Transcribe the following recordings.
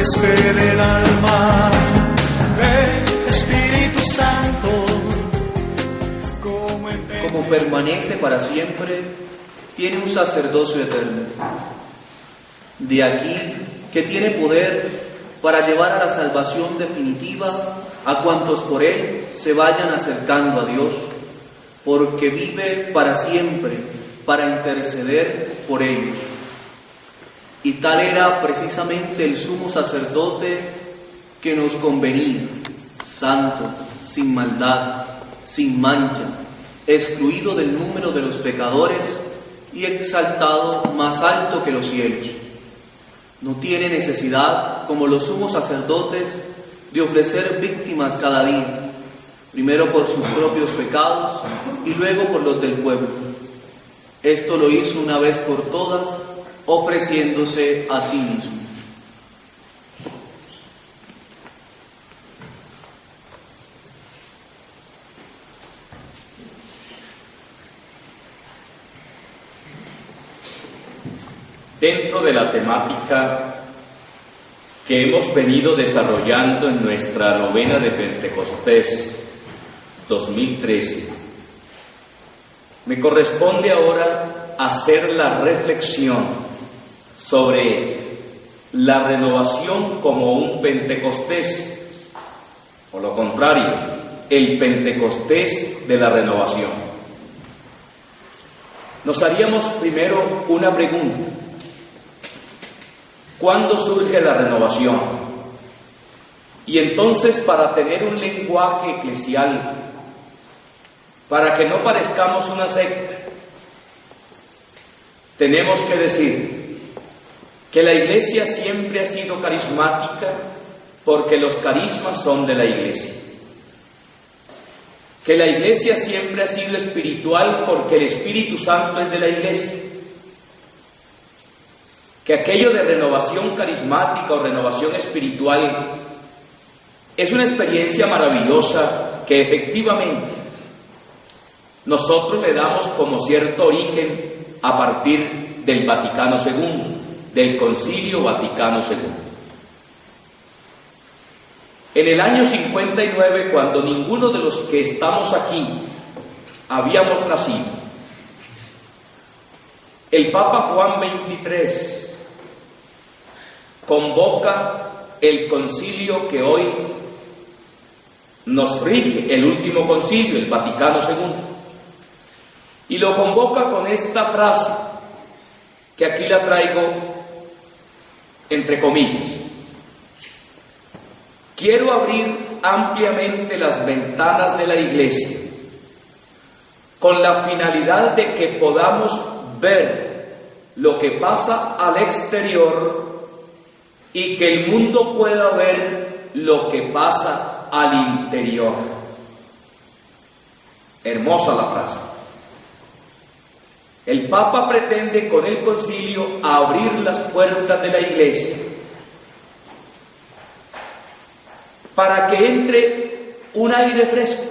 huésped el alma. Ven, Espíritu Santo, como permanece para siempre, tiene un sacerdocio eterno. De aquí que tiene poder para llevar a la salvación definitiva a cuantos por él se vayan acercando a Dios, porque vive para siempre para interceder por ellos. Y tal era precisamente el sumo sacerdote que nos convenía, santo, sin maldad, sin mancha, excluido del número de los pecadores y exaltado más alto que los cielos. No tiene necesidad, como los sumos sacerdotes, de ofrecer víctimas cada día, primero por sus propios pecados y luego por los del pueblo. Esto lo hizo una vez por todas, ofreciéndose a sí mismo. Dentro de la temática que hemos venido desarrollando en nuestra novena de Pentecostés 2013, me corresponde ahora hacer la reflexión sobre la renovación como un Pentecostés, o lo contrario, el Pentecostés de la renovación. Nos haríamos primero una pregunta: ¿cuándo surge la renovación? Y entonces, para tener un lenguaje eclesial, para que no parezcamos una secta, tenemos que decir que la Iglesia siempre ha sido carismática porque los carismas son de la Iglesia. Que la Iglesia siempre ha sido espiritual porque el Espíritu Santo es de la Iglesia. Que aquello de renovación carismática o renovación espiritual es una experiencia maravillosa que efectivamente nosotros le damos como cierto origen a partir del Vaticano II, del Concilio Vaticano II. En el año 59, cuando ninguno de los que estamos aquí habíamos nacido, el Papa Juan XXIII convoca el concilio que hoy nos rige, el último concilio, el Vaticano II, y lo convoca con esta frase, que aquí la traigo entre comillas: quiero abrir ampliamente las ventanas de la Iglesia con la finalidad de que podamos ver lo que pasa al exterior y que el mundo pueda ver lo que pasa al interior. Hermosa la frase. El Papa pretende con el concilio abrir las puertas de la Iglesia para que entre un aire fresco.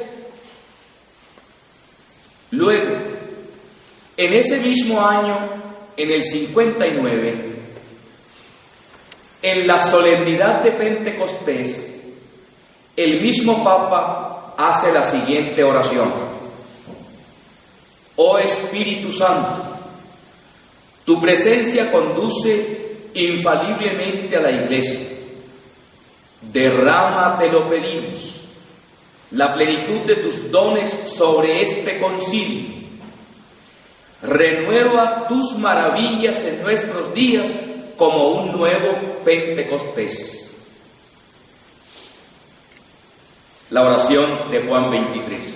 Luego, en ese mismo año, en el 59, en la solemnidad de Pentecostés, el mismo Papa hace la siguiente oración: oh Espíritu Santo, tu presencia conduce infaliblemente a la Iglesia. Derrama, te lo pedimos, la plenitud de tus dones sobre este concilio. Renueva tus maravillas en nuestros días como un nuevo Pentecostés. La oración de Juan 23.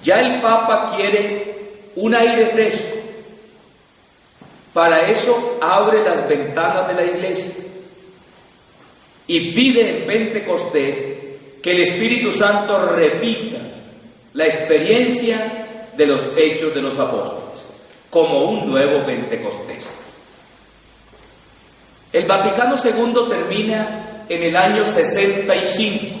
Ya el Papa quiere un aire fresco. Para eso abre las ventanas de la Iglesia y pide en Pentecostés que el Espíritu Santo repita la experiencia de los hechos de los apóstoles como un nuevo Pentecostés. El Vaticano II termina en el año 65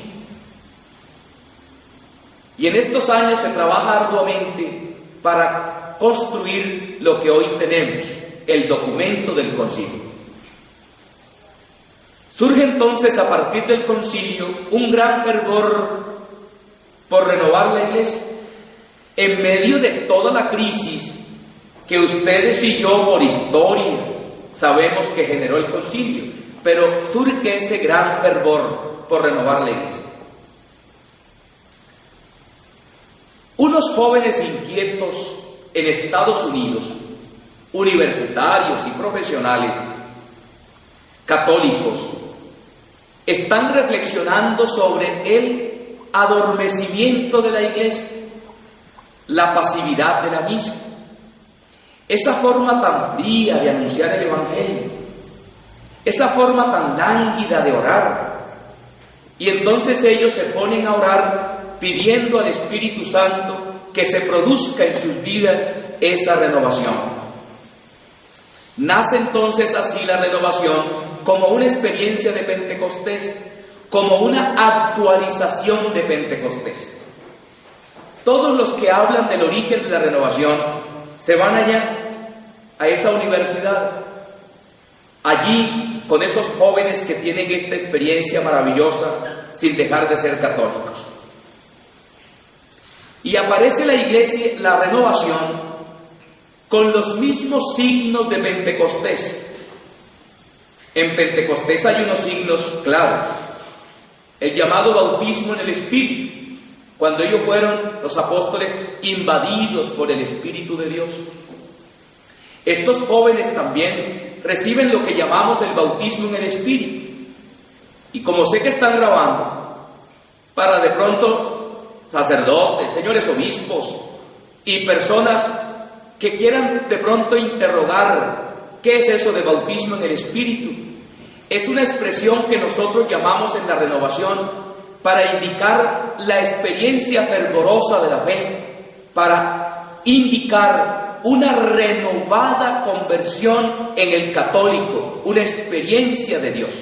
y en estos años se trabaja arduamente para construir lo que hoy tenemos, el documento del concilio. Surge entonces a partir del concilio un gran fervor por renovar la iglesia, en medio de toda la crisis que ustedes y yo por historia sabemos que generó el concilio, pero surge ese gran fervor por renovar la iglesia. Unos jóvenes inquietos en Estados Unidos, universitarios y profesionales, católicos, están reflexionando sobre el adormecimiento de la iglesia, la pasividad de la misma, esa forma tan fría de anunciar el Evangelio, esa forma tan lánguida de orar. Y entonces ellos se ponen a orar pidiendo al Espíritu Santo que se produzca en sus vidas esa renovación. Nace entonces así la renovación como una experiencia de Pentecostés, como una actualización de Pentecostés. Todos los que hablan del origen de la renovación se van allá, a esa universidad, allí con esos jóvenes que tienen esta experiencia maravillosa sin dejar de ser católicos. Y aparece la iglesia, la renovación, con los mismos signos de Pentecostés. En Pentecostés hay unos signos claros. El llamado bautismo en el Espíritu, cuando ellos fueron, los apóstoles, invadidos por el Espíritu de Dios. Estos jóvenes también reciben lo que llamamos el bautismo en el Espíritu. Y como sé que están grabando, para de pronto sacerdotes, señores obispos y personas que quieran de pronto interrogar qué es eso de bautismo en el Espíritu, es una expresión que nosotros llamamos en la renovación para indicar la experiencia fervorosa de la fe, para indicar una renovada conversión en el católico, una experiencia de Dios.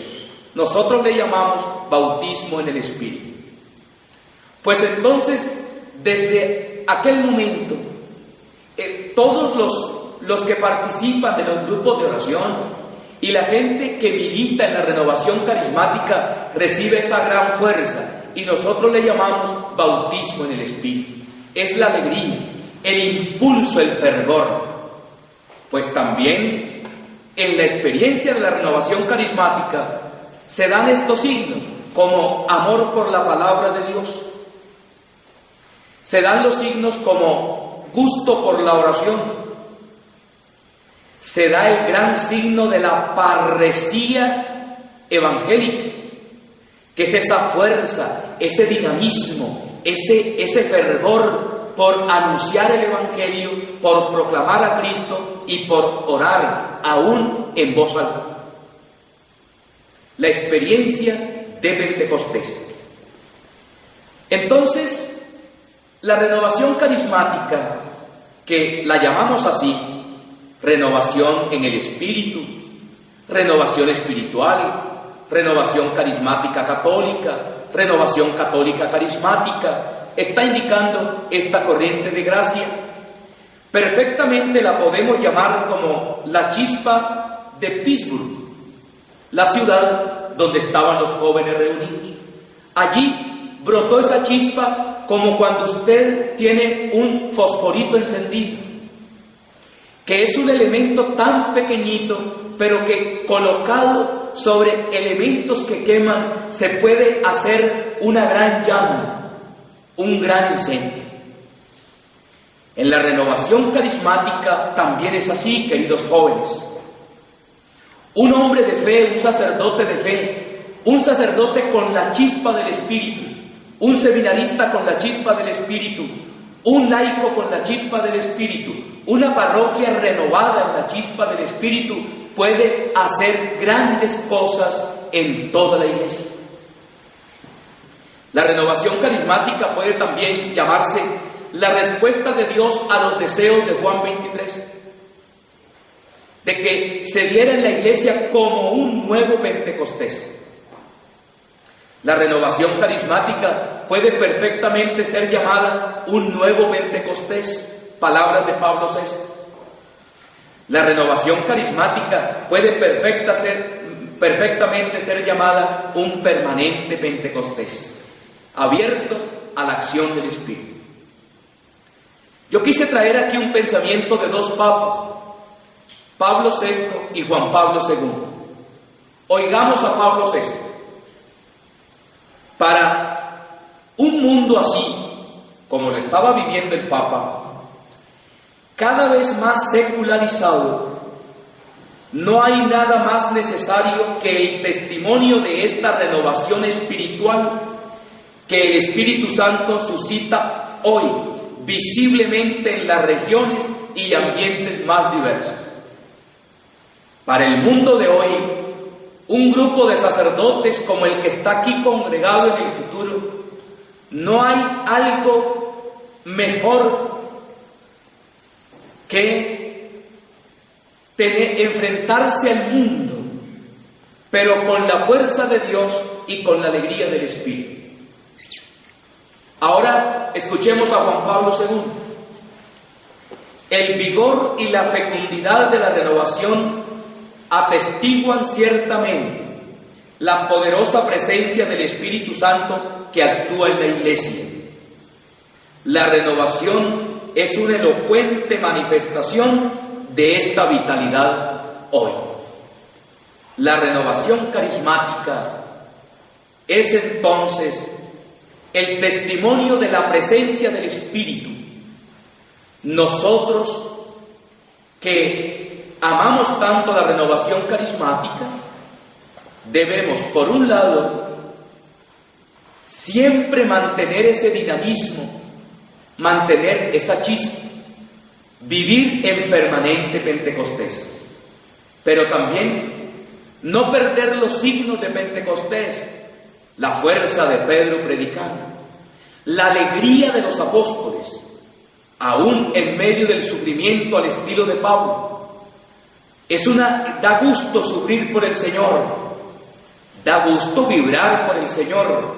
Nosotros le llamamos bautismo en el Espíritu. Pues entonces, desde aquel momento, todos los que participan de los grupos de oración y la gente que milita en la renovación carismática recibe esa gran fuerza y nosotros le llamamos bautismo en el Espíritu. Es la alegría, el impulso, el fervor. Pues también en la experiencia de la renovación carismática se dan estos signos, como amor por la palabra de Dios. Se dan los signos como gusto por la oración. Se da el gran signo de la parresía evangélica, que es esa fuerza, ese dinamismo, ese fervor por anunciar el Evangelio, por proclamar a Cristo y por orar aún en voz alta. La experiencia de Pentecostés. Entonces, la renovación carismática, que la llamamos así, renovación en el espíritu, renovación espiritual, renovación carismática católica, renovación católica carismática, está indicando esta corriente de gracia. Perfectamente la podemos llamar como la chispa de Pittsburgh, la ciudad donde estaban los jóvenes reunidos. Allí brotó esa chispa como cuando usted tiene un fosforito encendido, que es un elemento tan pequeñito, pero que colocado sobre elementos que queman se puede hacer una gran llama, un gran incendio. En la renovación carismática también es así, queridos jóvenes. Un hombre de fe, un sacerdote de fe, un sacerdote con la chispa del Espíritu, un seminarista con la chispa del Espíritu, un laico con la chispa del Espíritu, una parroquia renovada en la chispa del Espíritu puede hacer grandes cosas en toda la iglesia. La renovación carismática puede también llamarse la respuesta de Dios a los deseos de Juan 23, de que se diera en la iglesia como un nuevo Pentecostés. La renovación carismática puede perfectamente ser llamada un nuevo Pentecostés, palabras de Pablo VI. La renovación carismática puede perfectamente ser llamada un permanente Pentecostés, abiertos a la acción del Espíritu. Yo quise traer aquí un pensamiento de dos papas, Pablo VI y Juan Pablo II. Oigamos a Pablo VI. Para un mundo así, como lo estaba viviendo el Papa, cada vez más secularizado, no hay nada más necesario que el testimonio de esta renovación espiritual que el Espíritu Santo suscita hoy, visiblemente en las regiones y ambientes más diversos. Para el mundo de hoy, un grupo de sacerdotes como el que está aquí congregado en el futuro, no hay algo mejor que enfrentarse al mundo, pero con la fuerza de Dios y con la alegría del Espíritu. Ahora escuchemos a Juan Pablo II. El vigor y la fecundidad de la renovación atestiguan ciertamente la poderosa presencia del Espíritu Santo que actúa en la Iglesia. La renovación es una elocuente manifestación de esta vitalidad hoy. La renovación carismática es entonces el testimonio de la presencia del Espíritu. Nosotros que amamos tanto la renovación carismática, debemos, por un lado, siempre mantener ese dinamismo, mantener esa chispa, vivir en permanente Pentecostés, pero también no perder los signos de Pentecostés, la fuerza de Pedro predicando, la alegría de los apóstoles, aún en medio del sufrimiento al estilo de Pablo. Da gusto sufrir por el Señor, da gusto vibrar por el Señor,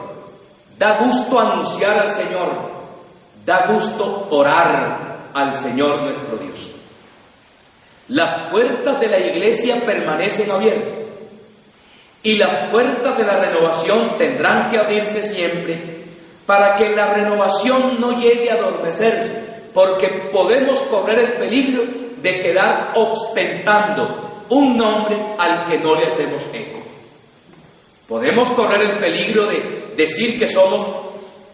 da gusto anunciar al Señor, da gusto orar al Señor nuestro Dios. Las puertas de la iglesia permanecen abiertas y las puertas de la renovación tendrán que abrirse siempre para que la renovación no llegue a adormecerse, porque podemos correr el peligro de quedar ostentando un nombre al que no le hacemos eco. Podemos correr el peligro de decir que somos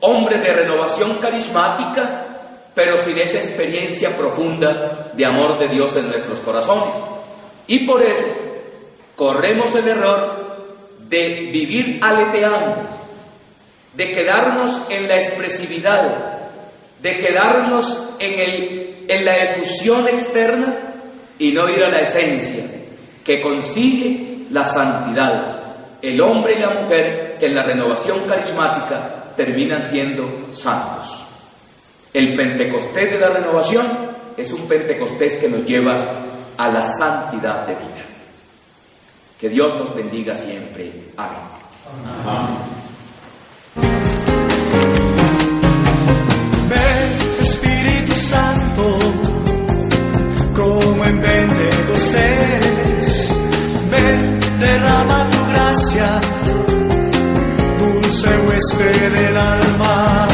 hombres de renovación carismática, pero sin esa experiencia profunda de amor de Dios en nuestros corazones. Y por eso corremos el error de vivir aleteando, de quedarnos en la expresividad, de quedarnos en la efusión externa y no ir a la esencia que consigue la santidad. El hombre y la mujer que en la renovación carismática terminan siendo santos. El Pentecostés de la renovación es un Pentecostés que nos lleva a la santidad de vida. Que Dios nos bendiga siempre. Amén. Amén. Ven, Espíritu Santo, como en Pentecostés. Ven, derrama tu gracia, dulce huésped del alma.